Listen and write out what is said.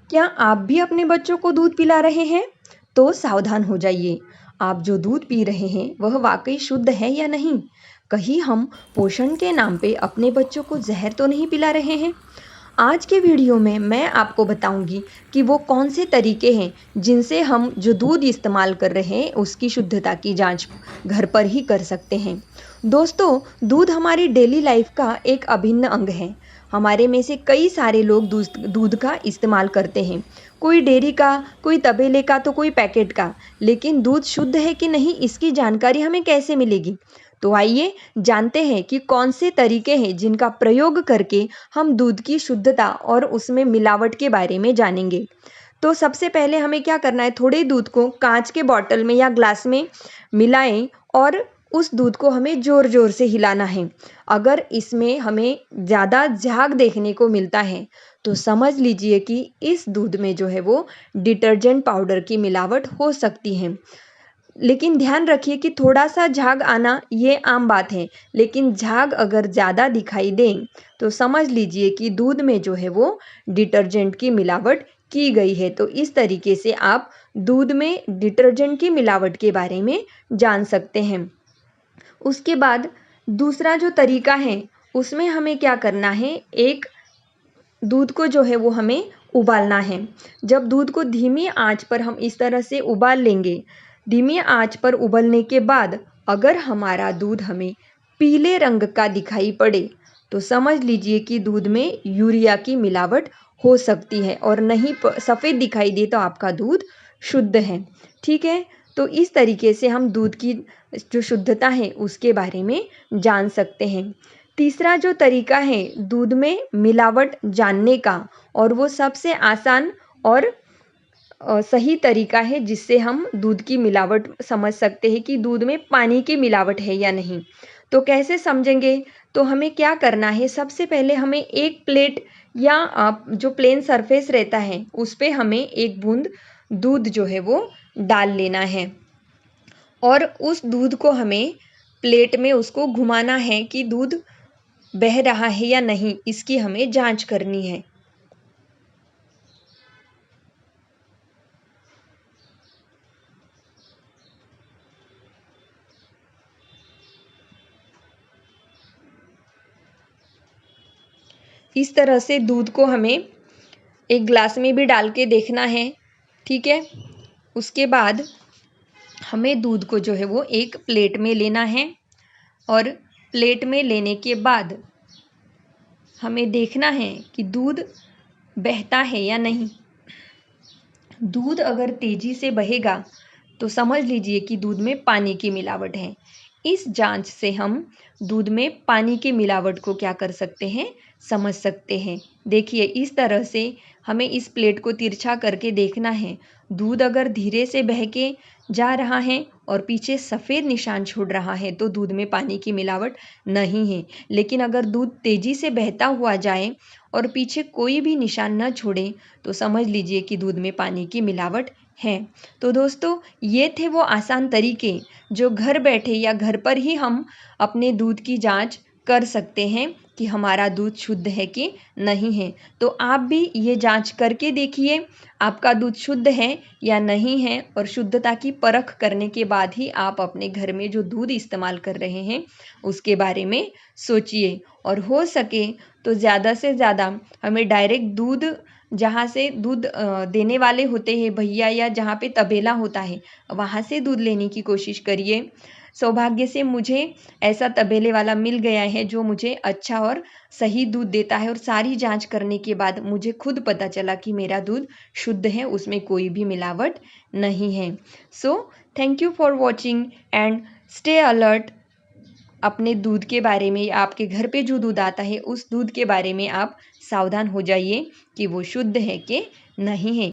क्या आप भी अपने बच्चों को दूध पिला रहे हैं? तो सावधान हो जाइए। आप जो दूध पी रहे हैं वह वाकई शुद्ध है या नहीं? कहीं हम पोषण के नाम पे अपने बच्चों को जहर तो नहीं पिला रहे हैं? आज के वीडियो में मैं आपको बताऊंगी कि वो कौन से तरीके हैं जिनसे हम जो दूध इस्तेमाल कर रहे हैं उसकी शुद्धता की जांच घर पर ही कर सकते हैं। दोस्तों, दूध हमारी डेली लाइफ का एक अभिन्न अंग है। हमारे में से कई सारे लोग दूध दूध का इस्तेमाल करते हैं। कोई डेयरी का, कोई तबेले का, तो कोई पैकेट का। लेकिन दूध शुद्ध है कि नहीं, इसकी जानकारी हमें कैसे मिलेगी? तो आइए जानते हैं कि कौन से तरीके हैं जिनका प्रयोग करके हम दूध की शुद्धता और उसमें मिलावट के बारे में जानेंगे। तो सबसे पहले हमें क्या करना है, थोड़े दूध को कांच के बॉटल में या ग्लास में मिलाएं और उस दूध को हमें ज़ोर ज़ोर से हिलाना है। अगर इसमें हमें ज़्यादा झाग देखने को मिलता है तो समझ लीजिए कि इस दूध में जो है वो डिटर्जेंट पाउडर की मिलावट हो सकती है। लेकिन ध्यान रखिए कि थोड़ा सा झाग आना ये आम बात है, लेकिन झाग अगर ज़्यादा दिखाई दे तो समझ लीजिए कि दूध में जो है वो डिटर्जेंट की मिलावट की गई है। तो इस तरीके से आप दूध में डिटर्जेंट की मिलावट के बारे में जान सकते हैं। उसके बाद दूसरा जो तरीका है उसमें हमें क्या करना है, एक दूध को जो है वो हमें उबालना है। जब दूध को धीमी आंच पर हम इस तरह से उबाल लेंगे, धीमी आंच पर उबलने के बाद अगर हमारा दूध हमें पीले रंग का दिखाई पड़े तो समझ लीजिए कि दूध में यूरिया की मिलावट हो सकती है, और नहीं सफ़ेद दिखाई दे तो आपका दूध शुद्ध है। ठीक है, तो इस तरीके से हम दूध की जो शुद्धता है उसके बारे में जान सकते हैं। तीसरा जो तरीका है दूध में मिलावट जानने का, और वो सबसे आसान और सही तरीका है जिससे हम दूध की मिलावट समझ सकते हैं कि दूध में पानी की मिलावट है या नहीं। तो कैसे समझेंगे? तो हमें क्या करना है, सबसे पहले हमें एक प्लेट या जो प्लेन सरफेस रहता है उस पे हमें एक बूंद दूध जो है वो डाल लेना है, और उस दूध को हमें प्लेट में उसको घुमाना है कि दूध बह रहा है या नहीं, इसकी हमें जांच करनी है। इस तरह से दूध को हमें एक ग्लास में भी डाल के देखना है। ठीक है, उसके बाद हमें दूध को जो है वो एक प्लेट में लेना है, और प्लेट में लेने के बाद हमें देखना है कि दूध बहता है या नहीं। दूध अगर तेजी से बहेगा तो समझ लीजिए कि दूध में पानी की मिलावट है। इस जांच से हम दूध में पानी की मिलावट को क्या कर सकते हैं, समझ सकते हैं। देखिए, इस तरह से हमें इस प्लेट को तिरछा करके देखना है। दूध अगर धीरे से बह के जा रहा है और पीछे सफ़ेद निशान छोड़ रहा है तो दूध में पानी की मिलावट नहीं है। लेकिन अगर दूध तेजी से बहता हुआ जाए और पीछे कोई भी निशान न छोड़े तो समझ लीजिए कि दूध में पानी की मिलावट है। तो दोस्तों, ये थे वो आसान तरीके जो घर बैठे या घर पर ही हम अपने दूध की जांच कर सकते हैं कि हमारा दूध शुद्ध है कि नहीं है। तो आप भी ये जांच करके देखिए आपका दूध शुद्ध है या नहीं है, और शुद्धता की परख करने के बाद ही आप अपने घर में जो दूध इस्तेमाल कर रहे हैं उसके बारे में सोचिए। और हो सके तो ज़्यादा से ज़्यादा हमें डायरेक्ट दूध, जहाँ से दूध देने वाले होते हैं भैया या जहाँ पे तबेला होता है, वहाँ से दूध लेने की कोशिश करिए। सौभाग्य से मुझे ऐसा तबेले वाला मिल गया है जो मुझे अच्छा और सही दूध देता है, और सारी जांच करने के बाद मुझे खुद पता चला कि मेरा दूध शुद्ध है, उसमें कोई भी मिलावट नहीं है। So thank you for watching and stay alert. अपने दूध के बारे में, आपके घर पे जो दूध आता है उस दूध के बारे में आप सावधान हो जाइए कि वो शुद्ध है कि नहीं है।